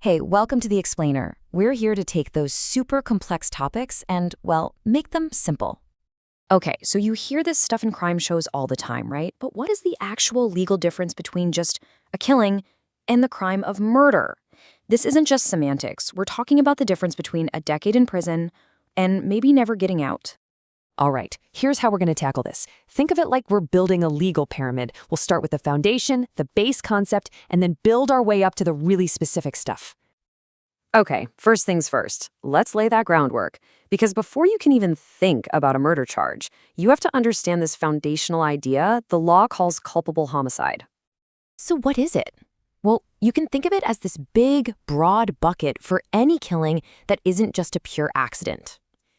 Hey, welcome to The Explainer. We're here to take those super complex topics and, well, make them simple. Okay, so you hear this stuff in crime shows all the time, right? But what is the actual legal difference between just a killing and the crime of murder? This isn't just semantics. We're talking about the difference between a decade in prison and maybe never getting out. All right, here's how we're going to tackle this. Think of it like we're building a legal pyramid. We'll start with the foundation, the base concept, and then build our way up to the really specific stuff. Okay, first things first, let's lay that groundwork. Because before you can even think about a murder charge, you have to understand this foundational idea the law calls culpable homicide. So what is it? Well, you can think of it as this big, broad bucket for any killing that isn't just a pure accident.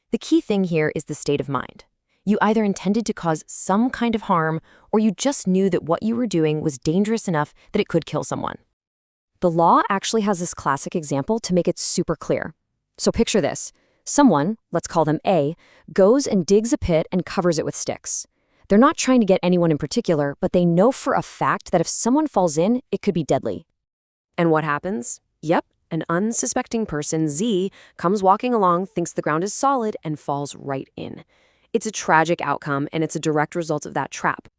The key thing here is the state of mind. You either intended to cause some kind of harm, or you just knew that what you were doing was dangerous enough that it could kill someone. The law actually has this classic example to make it super clear. So picture this. Someone, let's call them A, goes and digs a pit and covers it with sticks. They're not trying to get anyone in particular, but they know for a fact that if someone falls in, it could be deadly. And what happens? Yep, an unsuspecting person, Z, comes walking along, thinks the ground is solid, and falls right in. It's a tragic outcome, and it's a direct result of that trap.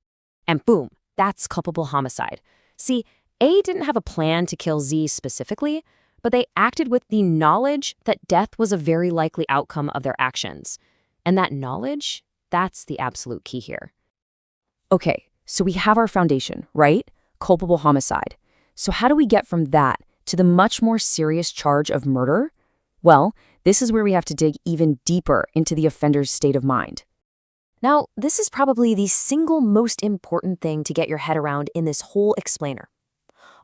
And boom, that's culpable homicide. See, A didn't have a plan to kill Z specifically, but they acted with the knowledge that death was a very likely outcome of their actions. And that knowledge, that's the absolute key here. Okay, so we have our foundation, right? Culpable homicide. So how do we get from that to the much more serious charge of murder? Well, this is where we have to dig even deeper into the offender's state of mind. Now, this is probably the single most important thing to get your head around in this whole explainer.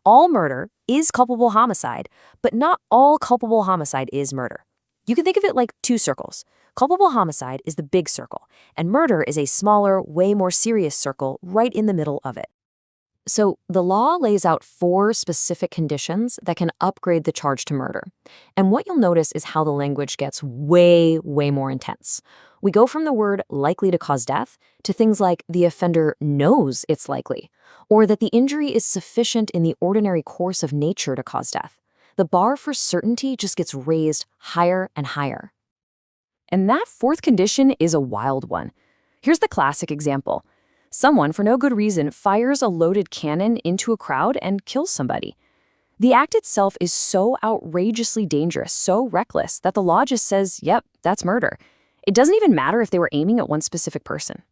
All murder is culpable homicide, but not all culpable homicide is murder. You can think of it like two circles. Culpable homicide is the big circle, and murder is a smaller, way more serious circle right in the middle of it. So the law lays out 4 specific conditions that can upgrade the charge to murder. And what you'll notice is how the language gets way, way more intense. We go from the word likely to cause death to things like the offender knows it's likely, or that the injury is sufficient in the ordinary course of nature to cause death. The bar for certainty just gets raised higher and higher. And that 4th condition is a wild one. Here's the classic example. Someone, for no good reason, fires a loaded cannon into a crowd and kills somebody. The act itself is so outrageously dangerous, so reckless, that the law just says, yep, that's murder. It doesn't even matter if they were aiming at one specific person.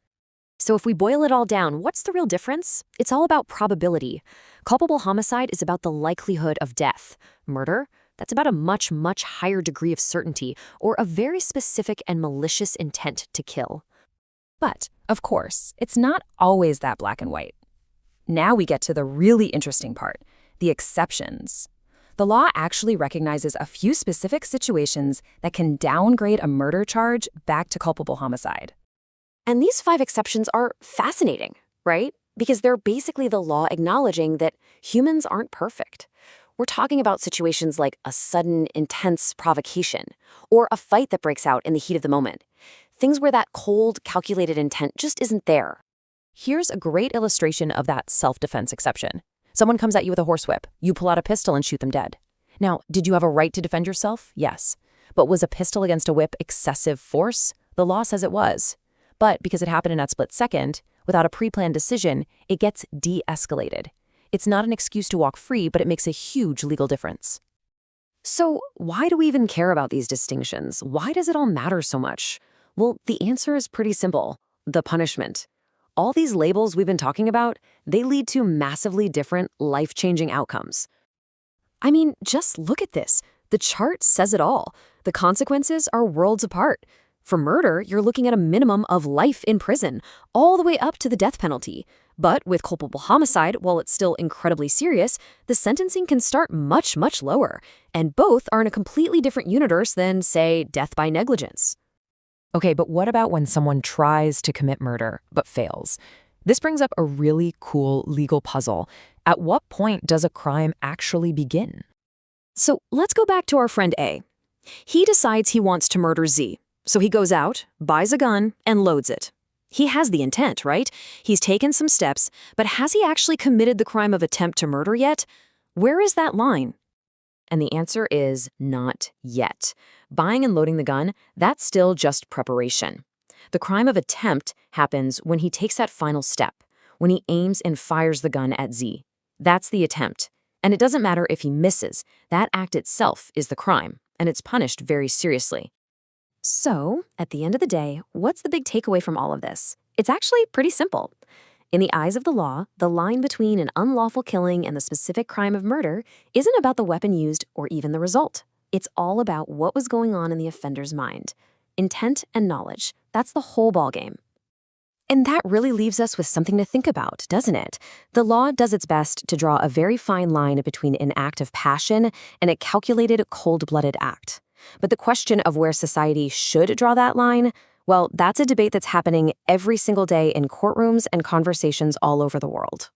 So if we boil it all down, what's the real difference? It's all about probability. Culpable homicide is about the likelihood of death. Murder, that's about a much, much higher degree of certainty or a very specific and malicious intent to kill. But, of course, it's not always that black and white. Now we get to the really interesting part, the exceptions. The law actually recognizes a few specific situations that can downgrade a murder charge back to culpable homicide. And these 5 exceptions are fascinating, right? Because they're basically the law acknowledging that humans aren't perfect. We're talking about situations like a sudden, intense provocation, or a fight that breaks out in the heat of the moment. Things where that cold, calculated intent just isn't there. Here's a great illustration of that self-defense exception. Someone comes at you with a horsewhip. You pull out a pistol and shoot them dead. Now, did you have a right to defend yourself? Yes. But was a pistol against a whip excessive force? The law says it was. But because it happened in that split second, without a pre-planned decision, it gets de-escalated. It's not an excuse to walk free, but it makes a huge legal difference. So why do we even care about these distinctions? Why does it all matter so much? Well, the answer is pretty simple. The punishment. All these labels we've been talking about, they lead to massively different, life-changing outcomes. I mean, just look at this. The chart says it all. The consequences are worlds apart. For murder, you're looking at a minimum of life in prison, all the way up to the death penalty. But with culpable homicide, while it's still incredibly serious, the sentencing can start much, much lower. And both are in a completely different universe than, say, death by negligence. Okay, but what about when someone tries to commit murder but fails? This brings up a really cool legal puzzle. At what point does a crime actually begin? So let's go back to our friend A. He decides he wants to murder Z. So he goes out, buys a gun, and loads it. He has the intent, right? He's taken some steps, but has he actually committed the crime of attempt to murder yet? Where is that line? And the answer is not yet. Buying and loading the gun, that's still just preparation. The crime of attempt happens when he takes that final step, when he aims and fires the gun at Z. That's the attempt. And it doesn't matter if he misses. That act itself is the crime, and it's punished very seriously. So, at the end of the day, what's the big takeaway from all of this? It's actually pretty simple. In the eyes of the law, the line between an unlawful killing and the specific crime of murder isn't about the weapon used or even the result. It's all about what was going on in the offender's mind. Intent and knowledge. That's the whole ballgame. And that really leaves us with something to think about, doesn't it? The law does its best to draw a very fine line between an act of passion and a calculated, cold-blooded act. But the question of where society should draw that line, well, that's a debate that's happening every single day in courtrooms and conversations all over the world.